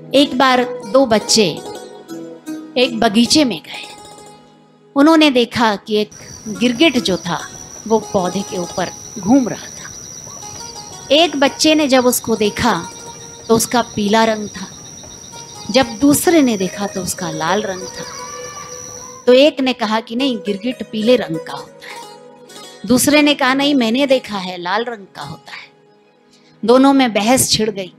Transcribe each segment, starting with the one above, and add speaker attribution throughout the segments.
Speaker 1: एक बार दो बच्चे एक बगीचे में गए। उन्होंने देखा कि एक गिरगिट जो था वो पौधे के ऊपर घूम रहा था। एक बच्चे ने जब उसको देखा तो उसका पीला रंग था, जब दूसरे ने देखा तो उसका लाल रंग था। तो एक ने कहा कि नहीं, गिरगिट पीले रंग का होता है। दूसरे ने कहा नहीं, मैंने देखा है लाल रंग का होता है। दोनों में बहस छिड़ गई।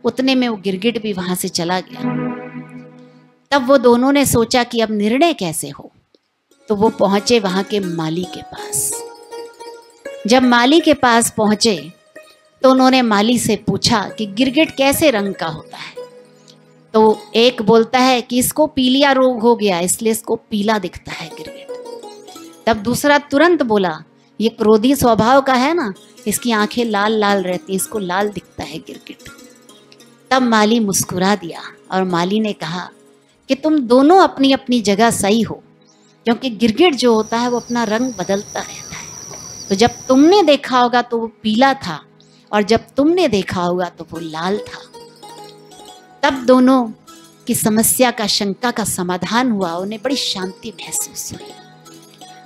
Speaker 1: उतने में वो गिरगिट भी वहां से चला गया। तब वो दोनों ने सोचा कि अब निर्णय कैसे हो। तो वो पहुंचे वहां के माली के पास। जब माली के पास पहुंचे तो उन्होंने माली से पूछा कि गिरगिट कैसे रंग का होता है। तो एक बोलता है कि इसको पीलिया रोग हो गया, इसलिए इसको पीला दिखता है गिरगिट। तब दूसरा तुरंत बोला, ये क्रोधी स्वभाव का है ना, इसकी आंखें लाल लाल रहती, इसको लाल दिखता है गिरगिट। तब माली मुस्कुरा दिया और माली ने कहा कि तुम दोनों अपनी अपनी जगह सही हो, क्योंकि गिरगिट जो होता है वो अपना रंग बदलता रहता है। तो जब तुमने देखा होगा तो वो पीला था, और जब तुमने देखा होगा तो वो लाल था। तब दोनों की समस्या का, शंका का समाधान हुआ। उन्हें बड़ी शांति महसूस हुई।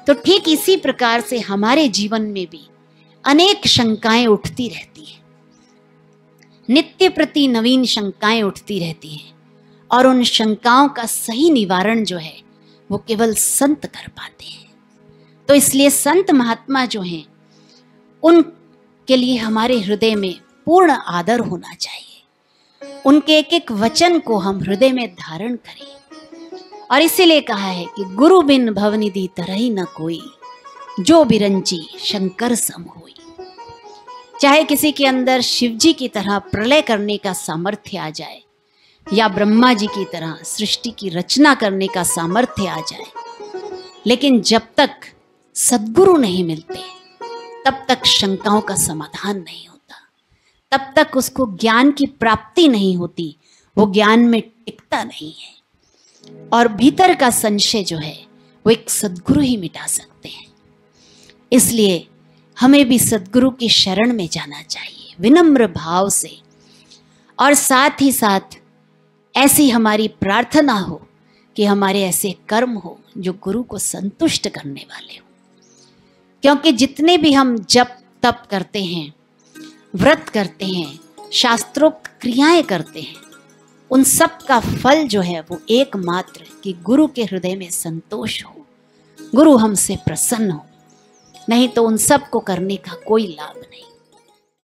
Speaker 1: तो ठीक इसी प्रकार से हमारे जीवन में भी अनेक शंकाएं उठती रहती हैं, नित्य प्रति नवीन शंकाएं उठती रहती हैं, और उन शंकाओं का सही निवारण जो है वो केवल संत कर पाते हैं। तो इसलिए संत महात्मा जो हैं उनके लिए हमारे हृदय में पूर्ण आदर होना चाहिए। उनके एक एक वचन को हम हृदय में धारण करें। और इसीलिए कहा है कि गुरु बिन भवनिधि तरहि न कोई, जो बिरंची शंकर सम होई। चाहे किसी के अंदर शिव जी की तरह प्रलय करने का सामर्थ्य आ जाए, या ब्रह्मा जी की तरह सृष्टि की रचना करने का सामर्थ्य आ जाए, लेकिन जब तक सद्गुरु नहीं मिलते तब तक शंकाओं का समाधान नहीं होता, तब तक उसको ज्ञान की प्राप्ति नहीं होती, वो ज्ञान में टिकता नहीं है। और भीतर का संशय जो है वो एक सद्गुरु ही मिटा सकते हैं। इसलिए हमें भी सद्गुरु की शरण में जाना चाहिए विनम्र भाव से, और साथ ही साथ ऐसी हमारी प्रार्थना हो कि हमारे ऐसे कर्म हो जो गुरु को संतुष्ट करने वाले हो। क्योंकि जितने भी हम जप तप करते हैं, व्रत करते हैं, शास्त्रोक्त क्रियाएं करते हैं, उन सब का फल जो है वो एकमात्र कि गुरु के हृदय में संतोष हो, गुरु हमसे प्रसन्न हो। नहीं तो उन सब को करने का कोई लाभ नहीं।